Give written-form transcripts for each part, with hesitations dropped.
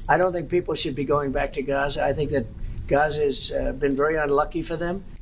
I don't think people should be going back to Gaza. I think that Gaza has been very unlucky for them.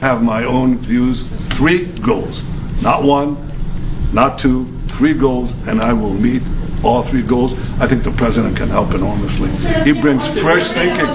Have my own views, 3 goals, not 1, not 2, 3 goals, and I will meet all 3 goals. I think the president can help enormously. He brings fresh thinking.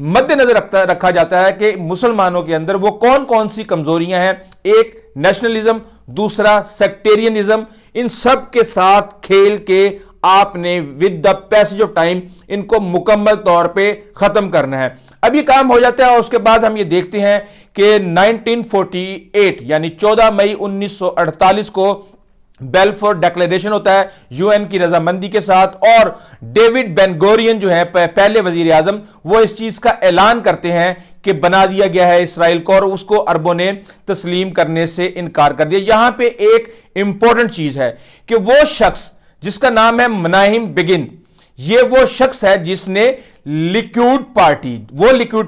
مد نظر رکھا جاتا ہے کہ مسلمانوں کے اندر وہ کون کون سی کمزوریاں ہیں. ایک نیشنلزم, دوسرا سیکٹیرینزم. ان سب کے ساتھ کھیل کے آپ نے with the passage of time ان کو مکمل طور پہ ختم کرنا ہے. اب یہ کام ہو جاتا ہے اور اس کے بعد ہم یہ دیکھتے ہیں کہ 1948 یعنی 14 مئی 1948 کو بیلفور ڈیکلیریشن ہوتا ہے یو این کی رضامندی کے ساتھ, اور ڈیوڈ بین گورین جو ہے پہلے وزیر اعظم, وہ اس چیز کا اعلان کرتے ہیں کہ بنا دیا گیا ہے اسرائیل کو, اور اس کو عربوں نے تسلیم کرنے سے انکار کر دیا. یہاں پہ ایک امپورٹنٹ چیز ہے کہ وہ شخص جس کا نام ہے مناہم بگن, یہ وہ شخص ہے جس نے لیکوڈ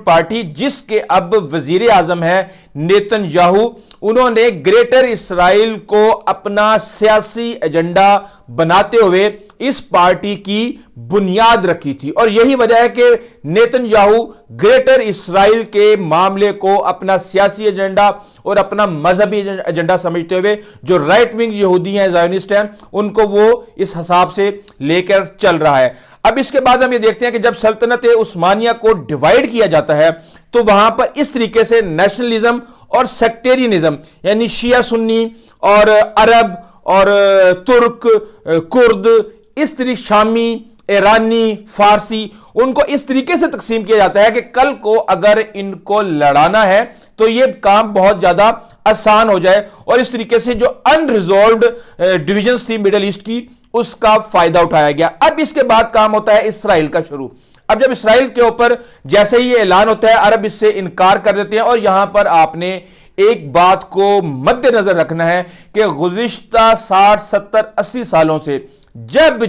پارٹی جس کے اب وزیر اعظم ہے نیتن یاہو, انہوں نے گریٹر اسرائیل کو اپنا سیاسی ایجنڈا بناتے ہوئے اس پارٹی کی بنیاد رکھی تھی. اور یہی وجہ ہے کہ نیتن یاہو گریٹر اسرائیل کے معاملے کو اپنا سیاسی ایجنڈا اور اپنا مذہبی ایجنڈا سمجھتے ہوئے جو رائٹ ونگ یہودی ہیں, زائونسٹ ہیں, ان کو وہ اس حساب سے لے کر چل رہا ہے. اب اس کے بعد ہم یہ دیکھتے ہیں کہ جب سلطنت عثمانیہ کو ڈیوائیڈ کیا جاتا ہے تو وہاں پر اس طریقے سے نیشنلزم اور سیکٹیرینزم یعنی شیعہ سنی اور عرب اور ترک, کرد, اس طریقے شامی, ایرانی, فارسی, ان کو اس طریقے سے تقسیم کیا جاتا ہے کہ کل کو اگر ان کو لڑانا ہے تو یہ کام بہت زیادہ آسان ہو جائے, اور اس طریقے سے جو انریزولوڈ ڈویژنز تھی مڈل ایسٹ کی اس کا فائدہ اٹھایا گیا. اب اس کے بعد کام ہوتا ہے اسرائیل کا شروع. اب جب اسرائیل کے اوپر جیسے ہی یہ اعلان ہوتا ہے عرب اس سے انکار کر دیتے ہیں, اور یہاں پر آپ نے ایک بات کو مد نظر رکھنا ہے کہ گزشتہ 60, 70, 80 سالوں سے جب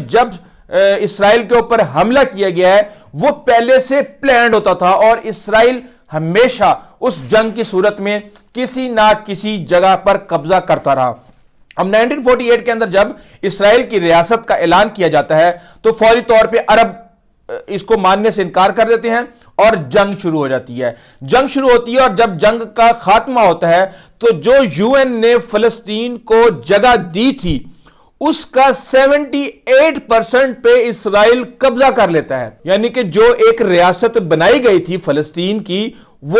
اسرائیل کے اوپر حملہ کیا گیا ہے وہ پہلے سے پلانڈ ہوتا تھا, اور اسرائیل ہمیشہ اس جنگ کی صورت میں کسی نہ کسی جگہ پر قبضہ کرتا رہا. اب 1948 کے اندر جب اسرائیل کی ریاست کا اعلان کیا جاتا ہے تو فوری طور پہ عرب اس کو ماننے سے انکار کر دیتے ہیں اور جنگ شروع ہو جاتی ہے. جنگ شروع ہوتی ہے, اور جب جنگ کا خاتمہ ہوتا ہے تو جو یو این نے فلسطین کو جگہ دی تھی اس کا 78% پہ اسرائیل قبضہ کر لیتا ہے. یعنی کہ جو ایک ریاست بنائی گئی تھی فلسطین کی وہ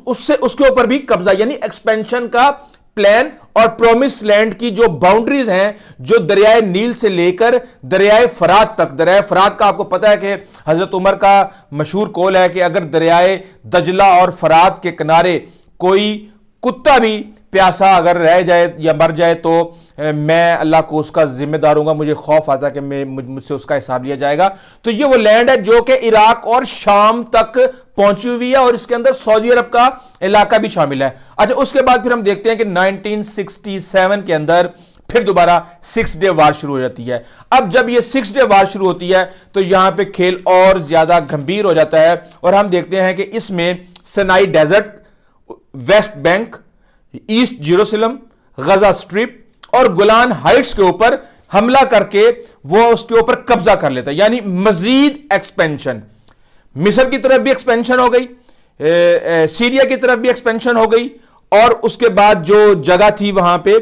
اس کے اوپر بھی قبضہ, یعنی ایکسپینشن کا پلان اور پرومس لینڈ کی جو باؤنڈریز ہیں جو دریائے نیل سے لے کر دریائے فرات تک. دریائے فرات کا آپ کو پتا ہے کہ حضرت عمر کا مشہور قول ہے کہ اگر دریائے دجلہ اور فرات کے کنارے کوئی کتا بھی پیاسا اگر رہ جائے یا مر جائے تو میں اللہ کو اس کا ذمہ دار ہوں گا, مجھے خوف آتا کہ مجھ سے اس کا حساب لیا جائے گا. تو یہ وہ لینڈ ہے جو کہ عراق اور شام تک پہنچی ہوئی ہے, اور اس کے اندر سعودی عرب کا علاقہ بھی شامل ہے. اچھا, اس کے بعد پھر ہم دیکھتے ہیں کہ 1967 کے اندر پھر دوبارہ 6 ڈے وار شروع ہو جاتی ہے. اب جب یہ 6 ڈے وار شروع ہوتی ہے تو یہاں پہ کھیل اور زیادہ گھمبیر ہو جاتا ہے, اور ہم دیکھتے ہیں کہ اس میں Sinai desert, West Bank, East Jerusalem, Gaza Strip اور گولان ہائٹس کے اوپر حملہ کر کے وہ اس کے اوپر قبضہ کر لیتا ہے. یعنی مزید ایکسپینشن, مصر کی طرف بھی ایکسپینشن ہو گئی, سیریا کی طرف بھی ایکسپینشن ہو گئی, اور اس کے بعد جو جگہ تھی وہاں پہ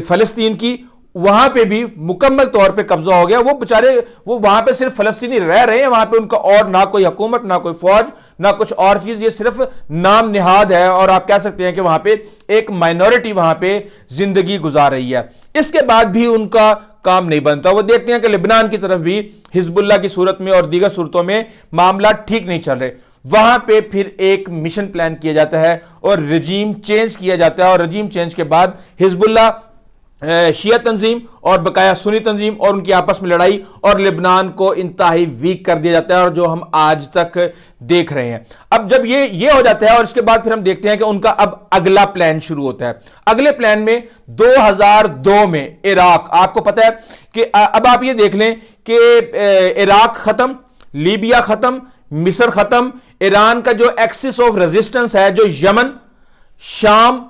فلسطین کی وہاں پہ بھی مکمل طور پہ قبضہ ہو گیا. وہ بچارے وہ وہاں پہ صرف فلسطینی رہ رہے ہیں, وہاں پہ ان کا اور نہ کوئی حکومت, نہ کوئی فوج, نہ کچھ اور چیز, یہ صرف نام نہاد ہے, اور آپ کہہ سکتے ہیں کہ وہاں پہ ایک مائنورٹی وہاں پہ زندگی گزار رہی ہے. اس کے بعد بھی ان کا کام نہیں بنتا. وہ دیکھتے ہیں کہ لبنان کی طرف بھی حزب اللہ کی صورت میں اور دیگر صورتوں میں معاملات ٹھیک نہیں چل رہے. وہاں پہ پھر ایک مشن پلان کیا جاتا ہے اور رجیم چینج کیا جاتا ہے, اور رجیم چینج کے بعد حزب اللہ شیعہ تنظیم اور بقایا سنی تنظیم اور ان کی آپس میں لڑائی, اور لبنان کو انتہائی ویک کر دیا جاتا ہے, اور جو ہم آج تک دیکھ رہے ہیں. اب جب یہ ہو جاتا ہے اور اس کے بعد پھر ہم دیکھتے ہیں کہ ان کا اب اگلا پلان شروع ہوتا ہے. اگلے پلان میں 2002 میں عراق, آپ کو پتا ہے کہ اب آپ یہ دیکھ لیں کہ عراق ختم, لیبیا ختم, مصر ختم, ایران کا جو ایکسس آف ریزسٹنس ہے جو یمن, شام,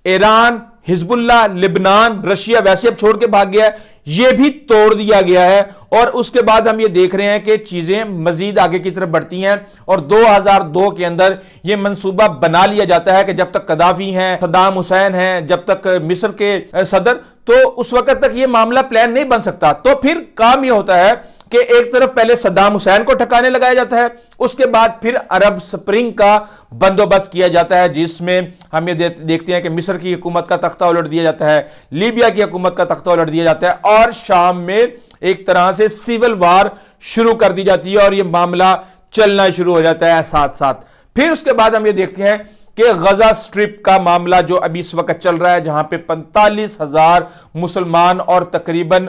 ایران, حزب اللہ, لبنان, رشیا ویسے اب چھوڑ کے بھاگ گیا ہے, یہ بھی توڑ دیا گیا ہے. اور اس کے بعد ہم یہ دیکھ رہے ہیں کہ چیزیں مزید آگے کی طرف بڑھتی ہیں, اور 2002 کے اندر یہ منصوبہ بنا لیا جاتا ہے کہ جب تک قذافی ہیں, صدام حسین ہیں, جب تک مصر کے صدر, تو اس وقت تک یہ معاملہ پلان نہیں بن سکتا. تو پھر کام یہ ہوتا ہے کہ ایک طرف پہلے صدام حسین کو ٹھکانے لگایا جاتا ہے, اس کے بعد پھر عرب سپرنگ کا بندوبست کیا جاتا ہے, جس میں ہم یہ دیکھتے ہیں کہ مصر کی حکومت کا تختہ الٹ دیا جاتا ہے, لیبیا کی حکومت کا تختہ الٹ دیا جاتا ہے, اور شام میں ایک طرح سے سیول وار شروع کر دی جاتی ہے, اور یہ معاملہ چلنا شروع ہو جاتا ہے ساتھ ساتھ. پھر اس کے بعد ہم یہ دیکھتے ہیں کہ غزہ سٹرپ کا معاملہ جو ابھی اس وقت چل رہا ہے, جہاں پہ 45,000 مسلمان اور تقریباً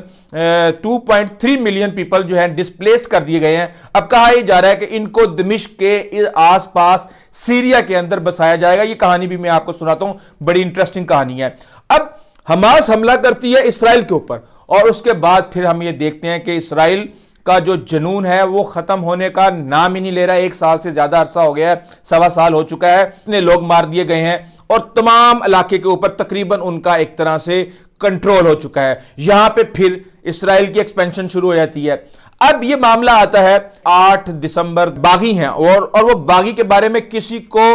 2.3 ملین پیپل جو ہیں ڈسپلیسڈ کر دیے گئے ہیں. اب کہا یہ جا رہا ہے کہ ان کو دمشق کے آس پاس سیریا کے اندر بسایا جائے گا. یہ کہانی بھی میں آپ کو سناتا ہوں, بڑی انٹرسٹنگ کہانی ہے. اب حماس حملہ کرتی ہے اسرائیل کے اوپر, اور اس کے بعد پھر ہم یہ دیکھتے ہیں کہ اسرائیل کا جو جنون ہے وہ ختم ہونے کا نام ہی نہیں لے رہا ہے. 1 سال سے زیادہ عرصہ ہو گیا ہے, 1.25 سال ہو چکا ہے, اتنے لوگ مار دیے گئے ہیں, اور تمام علاقے کے اوپر تقریباً ان کا ایک طرح سے کنٹرول ہو چکا ہے. یہاں پہ پھر اسرائیل کی ایکسپینشن شروع ہو جاتی ہے. اب یہ معاملہ آتا ہے 8 دسمبر, باغی ہیں, اور وہ باغی کے بارے میں کسی کو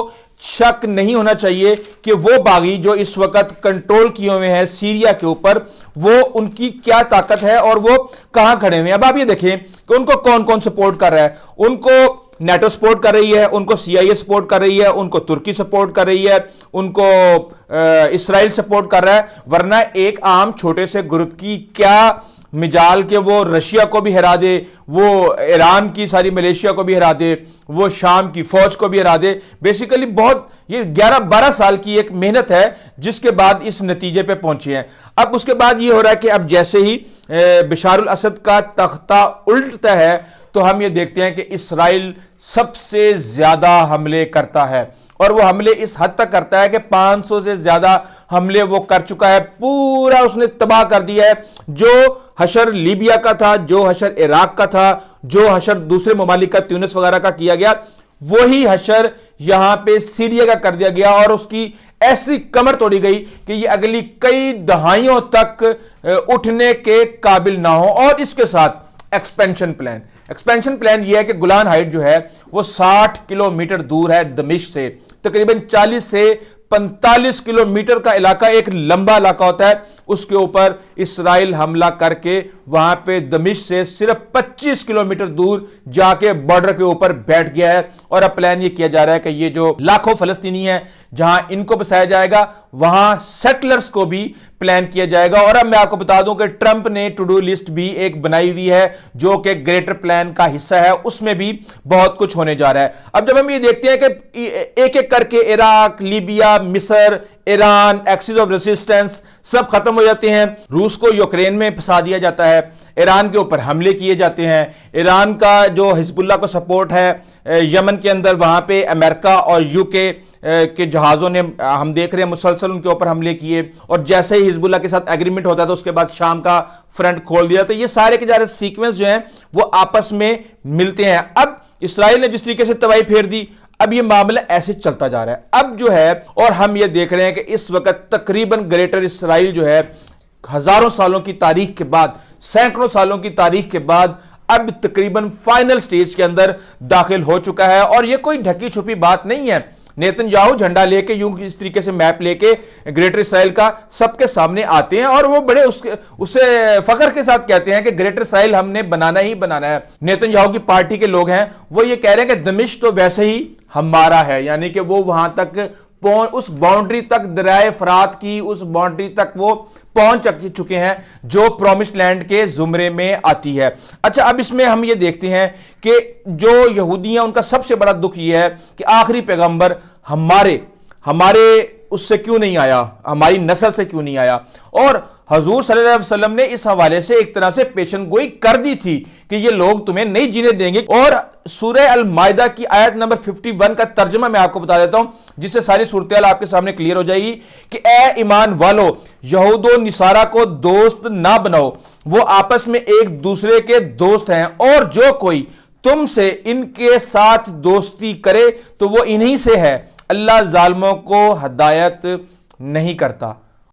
شک نہیں ہونا چاہیے کہ وہ باغی جو اس وقت کنٹرول کیے ہوئے ہیں سیریا کے اوپر, وہ ان کی کیا طاقت ہے اور وہ کہاں کھڑے ہوئے ہیں. اب آپ یہ دیکھیں کہ ان کو کون کون سپورٹ کر رہا ہے. ان کو نیٹو سپورٹ کر رہی ہے, ان کو CIA سپورٹ کر رہی ہے, ان کو ترکی سپورٹ کر رہی ہے, ان کو اسرائیل سپورٹ کر رہا ہے. ورنہ ایک عام چھوٹے سے گروپ کی کیا مجال کہ وہ رشیا کو بھی ہرا دے, وہ ایران کی ساری ملیشیا کو بھی ہرا دے, وہ شام کی فوج کو بھی ہرا دے. بیسیکلی بہت یہ 11-12 سال کی ایک محنت ہے جس کے بعد اس نتیجے پہ پہنچے ہیں. اب اس کے بعد یہ ہو رہا ہے کہ اب جیسے ہی بشار الاسد کا تختہ الٹتا ہے تو ہم یہ دیکھتے ہیں کہ اسرائیل سب سے زیادہ حملے کرتا ہے, اور وہ حملے اس حد تک کرتا ہے کہ 500 سے زیادہ حملے وہ کر چکا ہے. پورا اس نے تباہ کر دیا ہے. جو حشر لیبیا کا تھا, جو حشر عراق کا تھا, جو حشر دوسرے ممالک کا تیونس وغیرہ کا کیا گیا, وہی حشر یہاں پہ سیریا کا کر دیا گیا, اور اس کی ایسی کمر توڑی گئی کہ یہ اگلی کئی دہائیوں تک اٹھنے کے قابل نہ ہو. اور اس کے ساتھ ایکسپینشن پلان یہ ہے کہ گولان ہائٹ جو ہے وہ 60 کلومیٹر دور ہے دمشق سے, تقریباً 40 سے 45 کلومیٹر کا علاقہ, ایک لمبا علاقہ ہوتا ہے. اس کے اوپر اسرائیل حملہ کر کے وہاں پہ دمشق سے صرف 25 کلومیٹر دور جا کے بارڈر کے اوپر بیٹھ گیا ہے. اور اب پلان یہ کیا جا رہا ہے کہ یہ جو لاکھوں فلسطینی ہیں جہاں ان کو بسایا جائے گا, وہاں سیٹلرز کو بھی پلان کیا جائے گا. اور اب میں آپ کو بتا دوں کہ ٹرمپ نے ٹو ڈو لسٹ بھی ایک بنائی ہوئی ہے جو کہ گریٹر پلان کا حصہ ہے, اس میں بھی بہت کچھ ہونے جا رہا ہے. اب جب ہم یہ دیکھتے ہیں کہ ایک ایک کر کے عراق, لیبیا, مصر, ایران, ایکسس آف ریزسٹنس سب ختم ہو جاتے ہیں. روس کو یوکرین میں پھنسا دیا جاتا ہے, ایران کے اوپر حملے کیے جاتے ہیں. ایران کا جو حزب اللہ کو سپورٹ ہے یمن کے اندر, وہاں پہ امریکہ اور UK کے جہازوں نے, ہم دیکھ رہے ہیں مسلسل ان کے اوپر حملے کیے. اور جیسے ہی حزب اللہ کے ساتھ ایگریمنٹ ہوتا ہے تو اس کے بعد شام کا فرنٹ کھول دیا. تو یہ سارے کے سارے سیکوینس جو ہیں وہ آپس میں ملتے ہیں. اب اسرائیل نے جس طریقے سے تباہی پھیر دی, اب یہ معاملہ ایسے چلتا جا رہا ہے. اب جو ہے, اور ہم یہ دیکھ رہے ہیں کہ اس وقت تقریباً گریٹر اسرائیل جو ہے ہزاروں سالوں کی تاریخ کے بعد, سینکڑوں سالوں کی تاریخ کے بعد اب تقریباً فائنل سٹیج کے اندر داخل ہو چکا ہے. اور یہ کوئی ڈھکی چھپی بات نہیں ہے. نیتن یاہو جھنڈا لے کے یوں اس طریقے سے میپ لے کے گریٹر اسرائیل کا سب کے سامنے آتے ہیں, اور وہ بڑے اسے فخر کے ساتھ کہتے ہیں کہ گریٹر اسرائیل ہم نے بنانا ہی بنانا ہے. نیتن یاہو کی پارٹی کے لوگ ہیں وہ یہ کہہ رہے ہیں کہ دمشق تو ویسے ہی ہمارا ہے, یعنی کہ وہ وہاں تک اس باؤنڈری تک, دریائے فرات کی اس باؤنڈری تک وہ پہنچ چکے ہیں جو پرومسڈ لینڈ کے زمرے میں آتی ہے. اچھا, اب اس میں ہم یہ دیکھتے ہیں کہ جو یہودی ہیں ان کا سب سے بڑا دکھ یہ ہے کہ آخری پیغمبر ہمارے اس سے کیوں نہیں آیا, ہماری نسل سے کیوں نہیں آیا. اور حضور صلی اللہ علیہ وسلم نے اس حوالے سے ایک طرح سے پیشن گوئی کر دی تھی کہ یہ لوگ تمہیں نہیں جینے دیں گے. اور سورہ المائدہ کی آیت نمبر 51 کا ترجمہ میں آپ کو بتا دیتا ہوں, جس سے ساری صورتحال آپ کے سامنے کلیئر ہو جائے گی کہ اے ایمان والو, یہود و نصارہ کو دوست نہ بناؤ, وہ آپس میں ایک دوسرے کے دوست ہیں, اور جو کوئی تم سے ان کے ساتھ دوستی کرے تو وہ انہی سے ہے, اللہ ظالموں کو ہدایت نہیں کرتا.